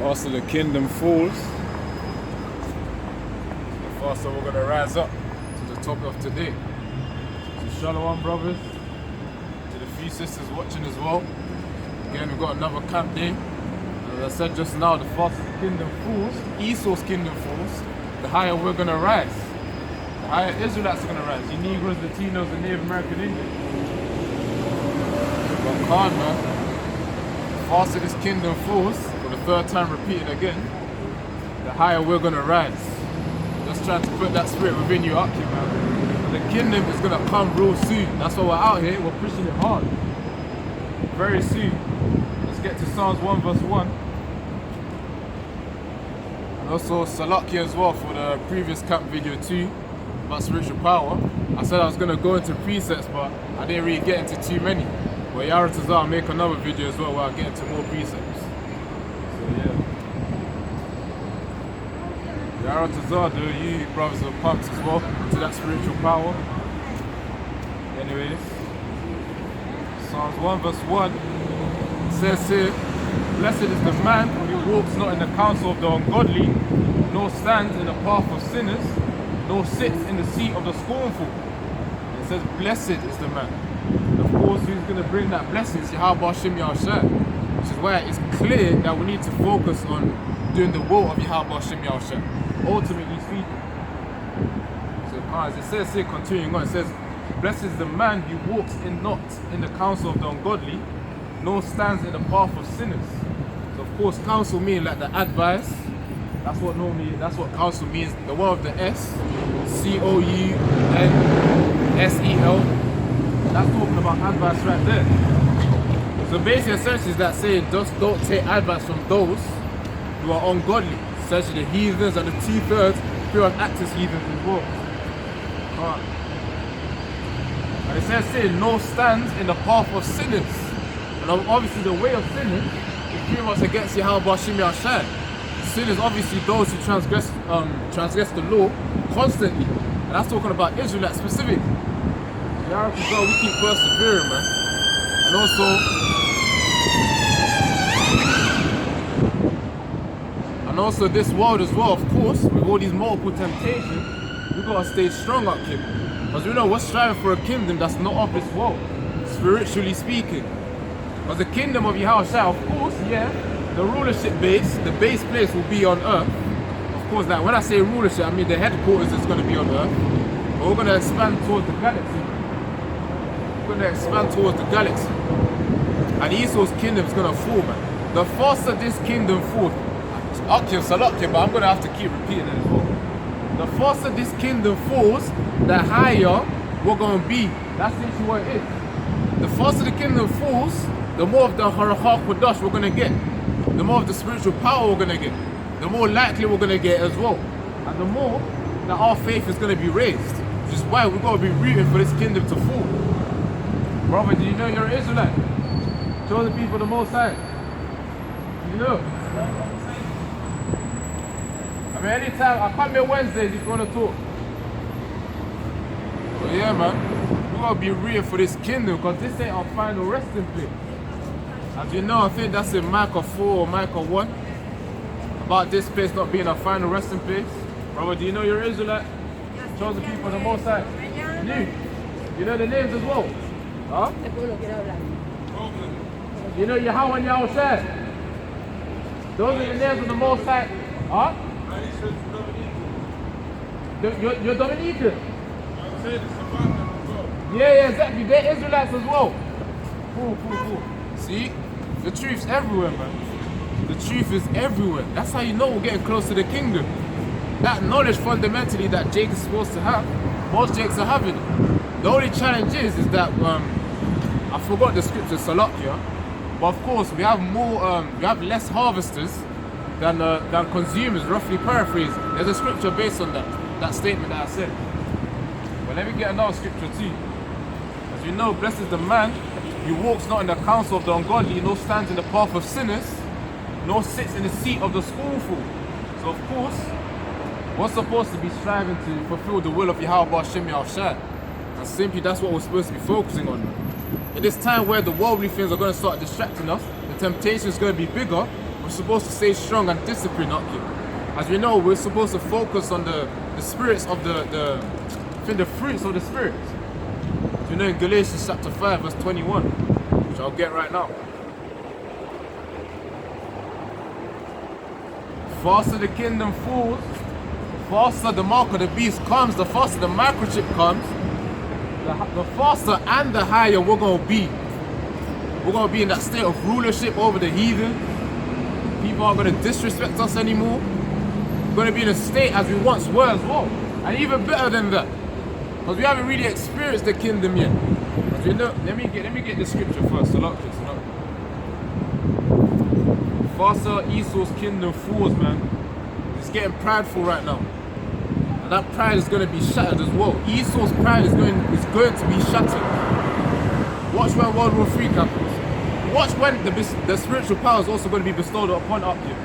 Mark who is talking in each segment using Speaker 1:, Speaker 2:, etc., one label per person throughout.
Speaker 1: faster the kingdom falls, the faster we're gonna rise up to the top of today. So shalom, brothers, to the few sisters watching as well. Again, we've got another camp day. As I said just now, the faster the kingdom falls, Esau's kingdom falls, the higher we're gonna rise. The higher Israelites are gonna rise. You Negroes, Latinos, and Native American Indians. But Khan, man. The faster this kingdom falls, for the third time repeated again, the higher we're gonna rise. Just trying to put that spirit within you up here, man. The kingdom is gonna come real soon. That's why we're out here, we're pushing it hard. Very soon. Let's get to Psalms 1 verse 1. And also Salakia as well for the previous camp video too, about spiritual power. I said I was gonna go into precepts, but I didn't really get into too many. But Yara Tazar, I'll make another video as well where I get into more precepts. So yeah. Yara Tazar, do you brothers are pumped as well to that spiritual power. Anyways, Psalms 1 verse 1 says here, blessed is the man who walks not in the counsel of the ungodly, nor stands in the path of sinners, nor sits in the seat of the scornful. It says, blessed is the man. Of course, who's going to bring that blessing is Yahweh Hashem Yahushua, which is why it's clear that we need to focus on doing the will of Yahweh Hashem Yahushua, ultimately speaking. So as it says here, continuing on, it says, blessed is the man who walks not in the counsel of the ungodly, nor stands in the path of sinners. So of course, counsel means like the advice. That's what counsel means. The word of the S, COUNSEL. That's talking about advice right there. So basically, essentially, is that saying just don't take advice from those who are ungodly, essentially the heathens and the 2/3 who are actors heathens as well. And it says here, no stands in the path of sinners. And obviously, the way of sinning is pretty much against Yahweh Hashem Yahushua. Sin is obviously those who transgress the law constantly, and that's talking about Israelites specifically. We keep persevering, man. And also this world as well, of course, with all these multiple temptations, we gotta stay strong up here. Because we know we're striving for a kingdom that's not of this world, spiritually speaking. Because the kingdom of Yahushua, of course, yeah, the rulership base, the base place will be on earth. Of course, like when I say rulership, I mean the headquarters is gonna be on earth. But we're gonna expand towards the galaxy. And Esau's kingdom is gonna fall, man. The faster this kingdom falls, but I'm gonna have to keep repeating it as well. The faster this kingdom falls, the higher we're gonna be. That's literally what it is. The faster the kingdom falls, the more of the Harachah Kodash we're gonna get. The more of the spiritual power we're gonna get. The more likely we're gonna get as well. And the more that our faith is gonna be raised. Which is why we've got to be rooting for this kingdom to fall. Brother, do you know you're an Israelite? Show the people the Most High. You know? I mean, anytime, I come here Wednesdays if you want to talk. But yeah, man, we got to be real for this kingdom because this ain't our final resting place. As you know, I think that's in Micah 4 or Micah 1. About this place not being our final resting place. Brother, do you know you're an Israelite? Show the people the Most High. You know the names as well? Huh? You know Yahweh and Yahushua? Those are the names of the Most High. Huh? You're Dominican? Yeah, exactly. They're Israelites as well. Cool. See? The truth's everywhere, man. The truth is everywhere. That's how you know we're getting close to the kingdom. That knowledge fundamentally that Jake is supposed to have, most Jakes are having it. The only challenge is that I forgot the scripture Salakia, but of course we have less harvesters than consumers, roughly paraphrased. There's a scripture based on that statement that I said. But let me get another scripture too. As you know, blessed is the man who walks not in the counsel of the ungodly, nor stands in the path of sinners, nor sits in the seat of the scornful. So of course, we're supposed to be striving to fulfill the will of Yahweh Hashem Yahushua. And simply that's what we're supposed to be focusing on. In this time where the worldly things are going to start distracting us, the temptation is going to be bigger, we're we're supposed to stay strong and disciplined up here. As we know, we're supposed to focus on the spirits of the fruits of the Spirit. You know, in Galatians chapter 5, verse 21, which I'll get right now. Faster the kingdom falls, faster the mark of the beast comes, the faster the microchip comes, the faster and the higher we're going to be. We're going to be in that state of rulership over the heathen. People aren't going to disrespect us anymore. We're going to be in a state as we once were as well. And even better than that. Because we haven't really experienced the kingdom yet. As we know, let me get the scripture first. Faster Esau's kingdom falls, man. He's getting prideful right now. And that pride is going to be shattered as well. Esau's pride is going to be shattered. Watch when World War III happens. Watch when the spiritual power is also going to be bestowed upon up here.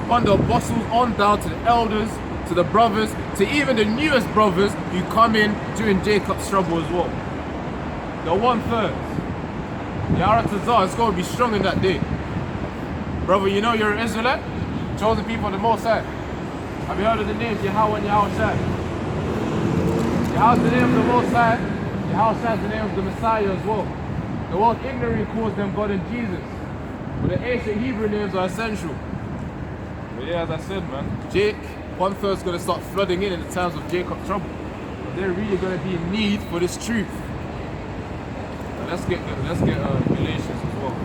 Speaker 1: Upon the apostles, on down to the elders, to the brothers, to even the newest brothers who come in during Jacob's trouble as well. The 1/3. The Aratazar is going to be strong in that day. Brother, you know you're an Israelite? Chosen people of the Most High. Have you heard of the names Yahweh and Yahushai? Yahweh's the name of the Most High. Yahushai is the name of the Messiah as well. The world ignorantly calls them God and Jesus. But the ancient Hebrew names are essential. But yeah, as I said, man, Jake, 1/3 is going to start flooding in the times of Jacob's trouble. But they're really going to be in need for this truth. Now let's get Galatians as well.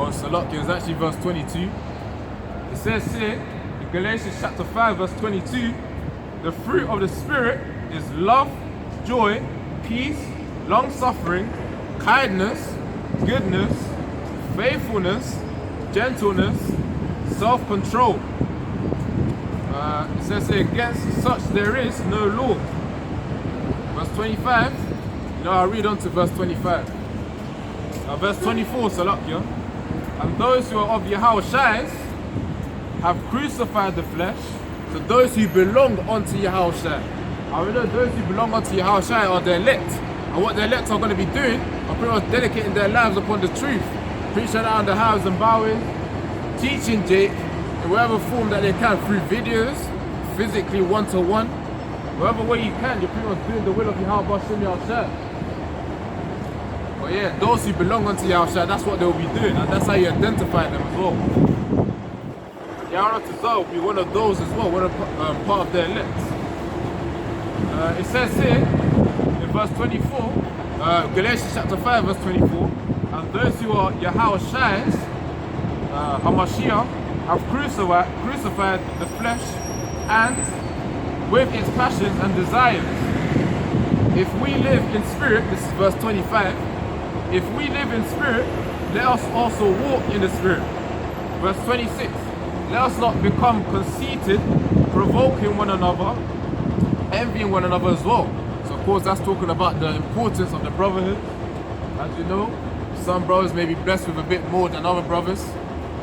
Speaker 1: Oh, Salaki, it's actually verse 22. It says here, in Galatians chapter 5, verse 22, the fruit of the Spirit is love, joy, peace, long-suffering, kindness, goodness, faithfulness, gentleness, self-control. It says here, against such there is no law. Verse 25, I'll read on to verse 25. Verse 24, Salakia. And those who are of Yahushai have crucified the flesh, so those who belong unto Yahushai. I know those who belong unto Yahushai are the elect. And what the elect are going to be doing are pretty much dedicating their lives upon the truth. Preaching out on the highways and byways, teaching Jake in whatever form that they can, through videos, physically one-to-one. Whatever way you can, you're pretty much doing the will of Yahweh Shem Yahushai. But yeah, those who belong unto Yahushua, that's what they'll be doing, and that's how you identify them as well. Yahushua will be one of those as well, part of their elect. It says here, in verse 24, Galatians chapter 5, verse 24, and those who are Yahushai's, Hamashiach, have crucified the flesh and with its passions and desires. If we live in spirit, this is verse 25, if we live in spirit, let us also walk in the spirit. Verse 26, let us not become conceited, provoking one another, envying one another as well. So of course that's talking about the importance of the brotherhood. As you know, some brothers may be blessed with a bit more than other brothers.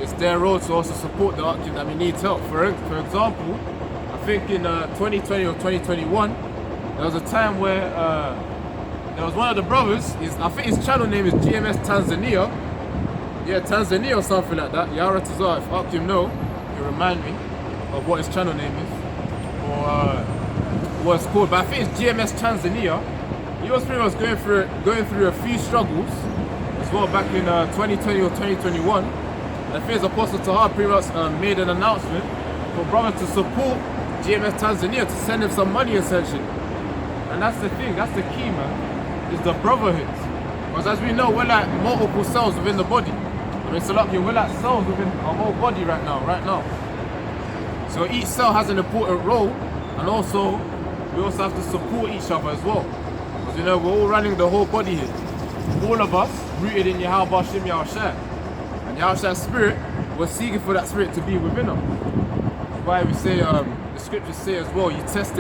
Speaker 1: It's their role to also support the Akim that we need help. For example, I think in 2020 or 2021, there was a time where there was one of the brothers, I think his channel name is GMS Tanzania. Yeah, Tanzania or something like that. Yara Tazar, if Akim know, you remind me of what his channel name is. Or what it's called. But I think it's GMS Tanzania. He was pretty much going through a few struggles as well back in 2020 or 2021. And I think Apostle Tahar pretty much made an announcement for brothers to support GMS Tanzania, to send him some money essentially. And that's the thing, that's the key, man, is the brotherhood. Because as we know, we're like multiple cells within the body. I mean, Salakia, we're like cells within our whole body right now. So each cell has an important role, and also, we also have to support each other as well. Because we're all running the whole body here. All of us rooted in Yahweh Shem Yahushai. And Yahushua's spirit, we're seeking for that spirit to be within us. That's why we say, the scriptures say as well, you test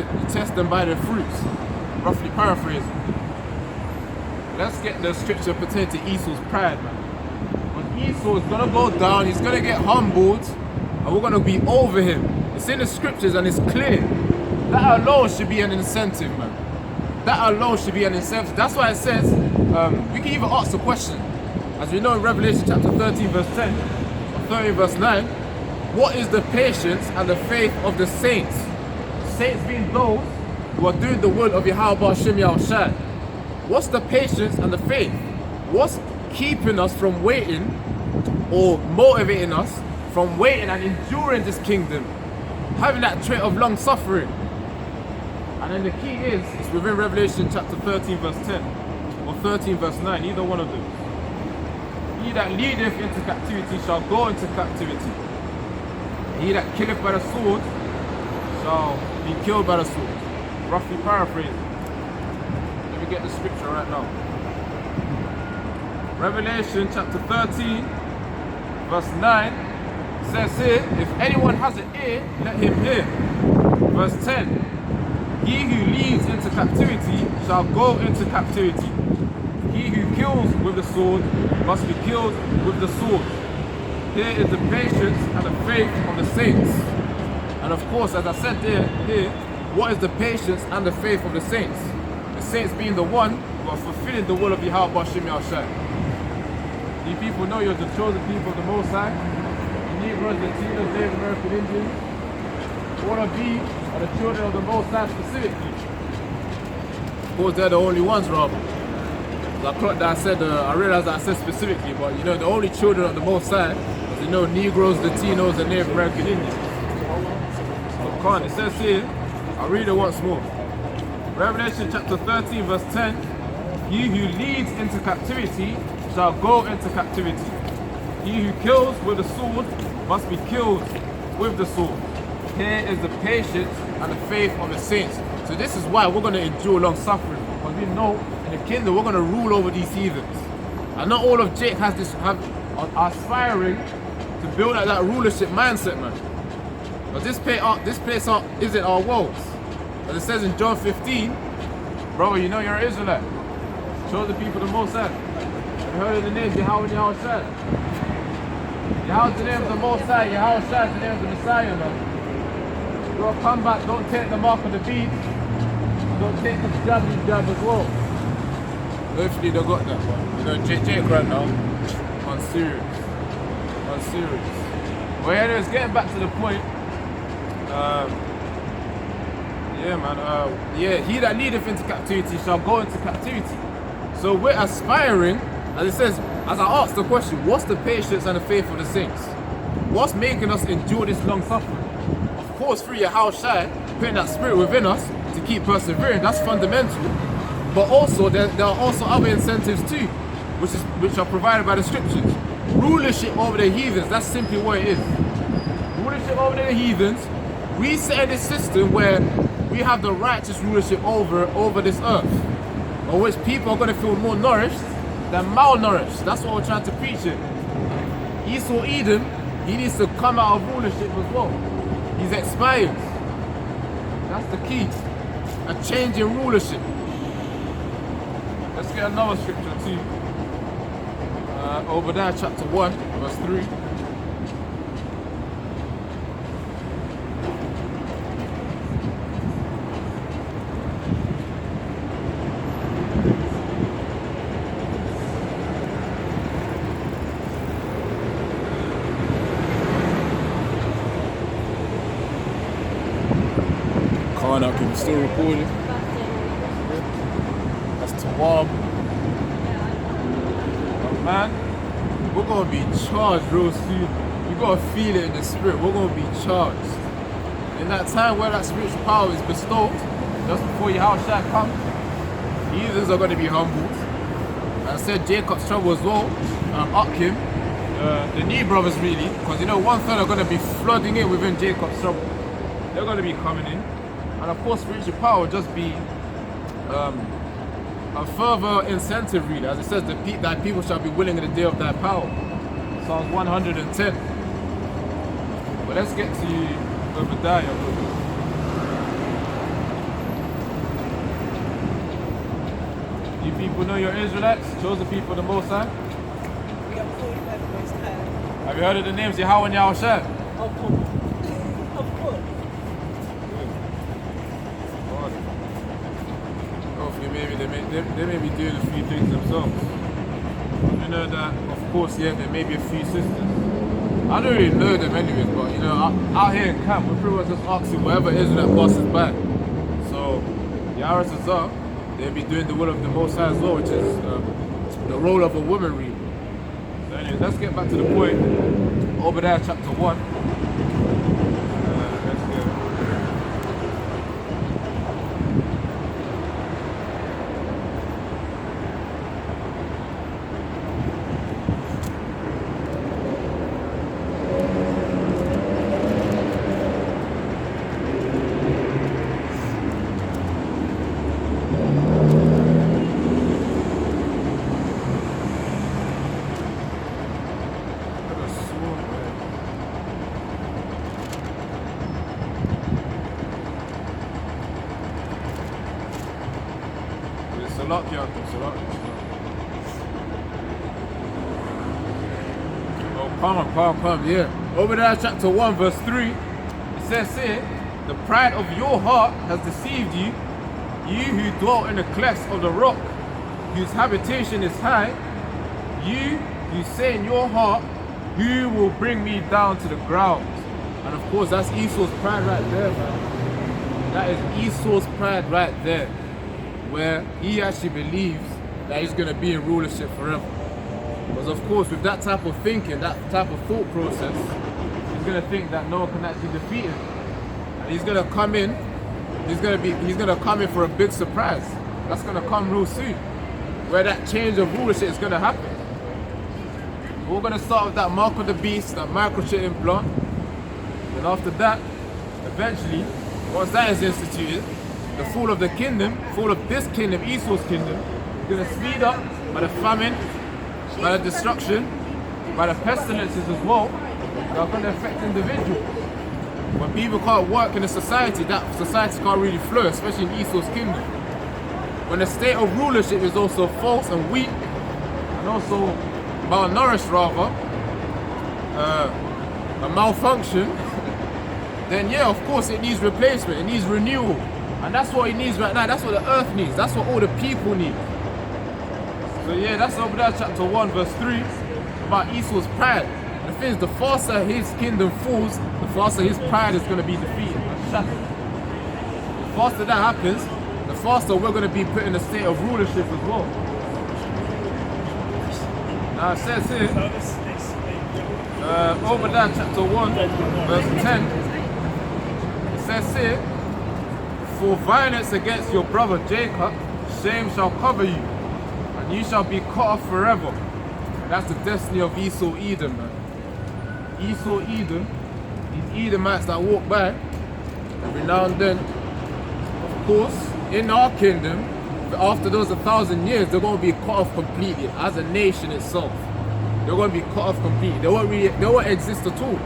Speaker 1: them by their fruits. Roughly paraphrasing. Let's get the scripture pertaining to Esau's pride, man. When Esau is gonna go down, he's gonna get humbled, and we're gonna be over him. It's in the scriptures and it's clear. That alone should be an incentive, man. That alone should be an incentive. That's why it says, we can even ask the question, as we know in Revelation chapter 13 verse 10, or 30 verse 9, what is the patience and the faith of the saints? Saints being those who are doing the will of Yahweh Shem Yahushai. What's the patience and the faith? What's keeping us from waiting, or motivating us from waiting and enduring this kingdom? Having that trait of long suffering. And then the key is, it's within Revelation chapter 13 verse 10, or 13 verse 9, either one of them. He that leadeth into captivity shall go into captivity. He that killeth by the sword shall be killed by the sword. Roughly paraphrasing. Let me get the scripture right now. Revelation chapter 13 verse 9 says here, if anyone has an ear, let him hear. Verse 10, he who leads into captivity shall go into captivity. He who kills with the sword must be killed with the sword. Here is the patience and the faith of the saints. And of course, as I said here, what is the patience and the faith of the saints? The saints being the one who are fulfilling the will of Yahweh Shem Yahushai. You people know you're the chosen people of the Most High. The Negroes, the Latinos, Native American Indians. All of these are the children of the Most High specifically. Of course, they're the only ones, Rob. I realized that I said specifically, but you know, the only children of the Most High, you know, Negroes, Latinos, and Native American Indians. So, it says here, I'll read it once more. Revelation chapter 13, verse 10, he who leads into captivity shall go into captivity. He who kills with the sword must be killed with the sword. Here is the patience and the faith of the saints. So this is why we're going to endure long suffering, because we know in the kingdom we're going to rule over these heathens. And not all of Jake are aspiring to build like that rulership mindset, man. But this place isn't our worlds. As it says in John 15, brother, you know you're an Israelite. Show the people the Most High. You heard of the names Yahweh and Yahushai. Yahweh's the name of the Most High. Yahushai is the name of the Messiah, man. Don't come back, don't take the mark of the beast. Don't take the jab as well. Hopefully they got that one. You know, Jake right now, on serious. Well, anyways, getting back to the point. He that leadeth into captivity shall go into captivity. So we're aspiring, as it says, as I asked the question, what's the patience and the faith of the saints? What's making us endure this long suffering? Of course, through Yahushai, putting that spirit within us to keep persevering, that's fundamental. But also, there are also other incentives too, which are provided by the scriptures. Rulership over the heathens, that's simply what it is. Rulership over the heathens, we set in this system where we have the righteous rulership over this earth, on which people are going to feel more nourished than malnourished. That's what we're trying to preach here. Esau Edom, he needs to come out of rulership as well. He's expired. That's the key. A change in rulership. Let's get another scripture too. Obadiah chapter 1, verse 3. Can you still record it? That's Tawab. But man, we're gonna be charged real soon. You gotta feel it in the spirit. We're gonna be charged. In that time where that spiritual power is bestowed, just before Yahushua comes, heathens are gonna be humbled. And I said Jacob's trouble as well, Akim, the knee brothers really, because you know 1/3 are gonna be flooding in within Jacob's trouble. They're gonna be coming in. And of course, spiritual power will just be a further incentive, really. As it says, thy people shall be willing in the day of thy power. Psalms 110. But let's get to Obadiah. You people know you're Israelites, chosen people of the Most High.
Speaker 2: We are called by the Most High.
Speaker 1: Have you heard of the names Yahweh and Yahushai?
Speaker 2: Of course.
Speaker 1: they may be doing a few things themselves. You know that, of course, yeah, there may be a few sisters. I don't really know them anyways, but you know, out here in camp, we're pretty much just asking whatever it is that passes by. So, Yara Azar, they'll be doing the will of the Most High as well, which is the role of a woman, really. So, anyways, let's get back to the point. Obadiah chapter 1. Let's go. Come, yeah. Obadiah chapter 1 verse 3, it says here, the pride of your heart has deceived you, you who dwell in the clefts of the rock, whose habitation is high, you who say in your heart, who will bring me down to the ground? And of course, that's Esau's pride right there, man. That is Esau's pride right there, where he actually believes that he's going to be in rulership forever. Because of course, with that type of thinking, that type of thought process, he's going to think that no one can actually defeat him. And he's going to come in, he's going to come in for a big surprise. That's going to come real soon, where that change of rulership is going to happen. We're going to start with that mark of the beast, that microchip implant. And after that, eventually, once that is instituted, the fall of the kingdom, fall of this kingdom, Esau's kingdom, is going to speed up by the famine, by the destruction, by the pestilences as well, that are going to affect individuals. When people can't work in a society, that society can't really flow, especially in Esau's kingdom. When the state of rulership is also false and weak, and also malnourished rather, a malfunction, then yeah, of course it needs replacement, it needs renewal. And that's what it needs right now, that's what the earth needs, that's what all the people need. So yeah, that's Obadiah chapter 1 verse 3 about Esau's pride. The thing is, the faster his kingdom falls, the faster his pride is going to be defeated and shattered. The faster that happens, the faster we're going to be put in a state of rulership as well. Now it says here, Obadiah chapter 1 verse 10, it says here, for violence against your brother Jacob, shame shall cover you, and you shall be cut off forever. That's the destiny of Esau Edom, man. Esau Edom, these Edomites that walk by every now and then, of course, in our kingdom, after those 1,000 years, they're going to be cut off completely as a nation itself. They're going to be cut off completely. They won't exist at all.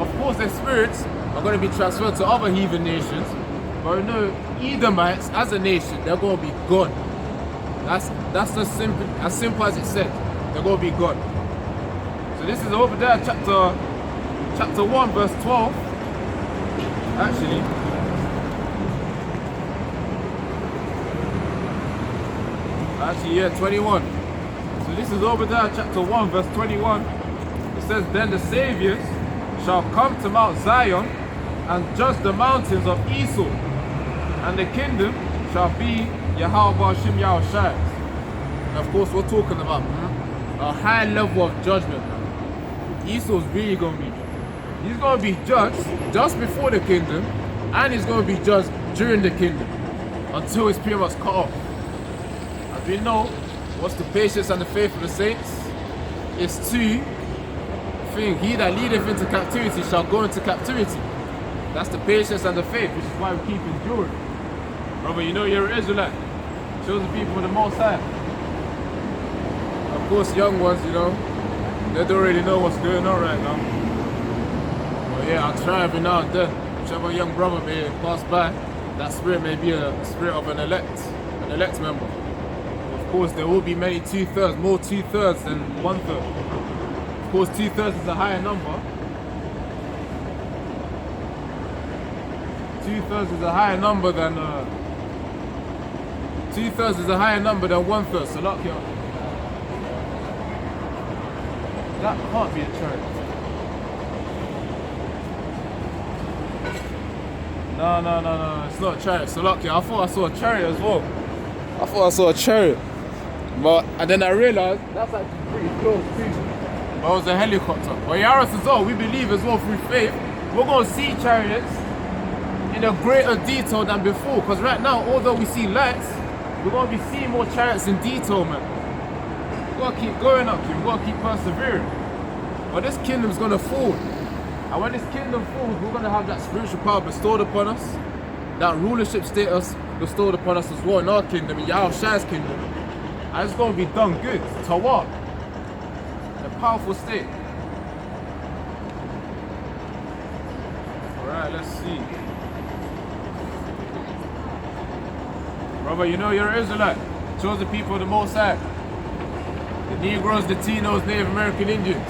Speaker 1: Of course, their spirits are going to be transferred to other heathen nations, but you know, Edomites as a nation, they're going to be gone. That's as simple as it said. They're going to be gone. So this is Obadiah chapter 1 verse 12. Actually, yeah, 21. So this is Obadiah chapter 1 verse 21. It says, then the saviors shall come to Mount Zion and judge the mountains of Esau, and the kingdom shall be Yahweh Shem Yahushai. And of course, we're talking about a high level of judgment. Esau's really going to be judged. He's going to be judged just before the kingdom, and he's going to be judged during the kingdom until his period was cut off. As we know, what's the patience and the faith of the saints? It's to think, he that leadeth into captivity shall go into captivity. That's the patience and the faith, which is why we keep enduring. Brother, you know you're an Israelite. Chosen people for the Most High. Of course, young ones, you know, they don't really know what's going on right now. But yeah, I'll try every now and then. Whichever young brother may pass by, that spirit may be a spirit of an elect member. Of course, there will be many 2/3, more 2/3 than 1/3. Of course, 2/3 is a higher number. 2/3 is a higher number than 2/3 is a higher number than 1/3. Salakia. That can't be a chariot. No, it's not a chariot. Salakia, I thought I saw a chariot as well. I thought I saw a chariot. And then I realized that's actually pretty close too. But it was a helicopter. But Yaras as well, we believe as well through faith, we're going to see chariots in a greater detail than before. Because right now, although we see lights, we're going to be seeing more chariots in detail, man. We've got to keep going up, we've got to keep persevering. But this kingdom's going to fall. And when this kingdom falls, we're going to have that spiritual power bestowed upon us, that rulership status bestowed upon us as well in our kingdom, in Yahushua's kingdom. And it's going to be done good. To what? In a powerful state. Alright, let's see. Brother, you know you're an Israelite. Chosen people of the Most High. The Negroes, the Latinos, Native American Indians.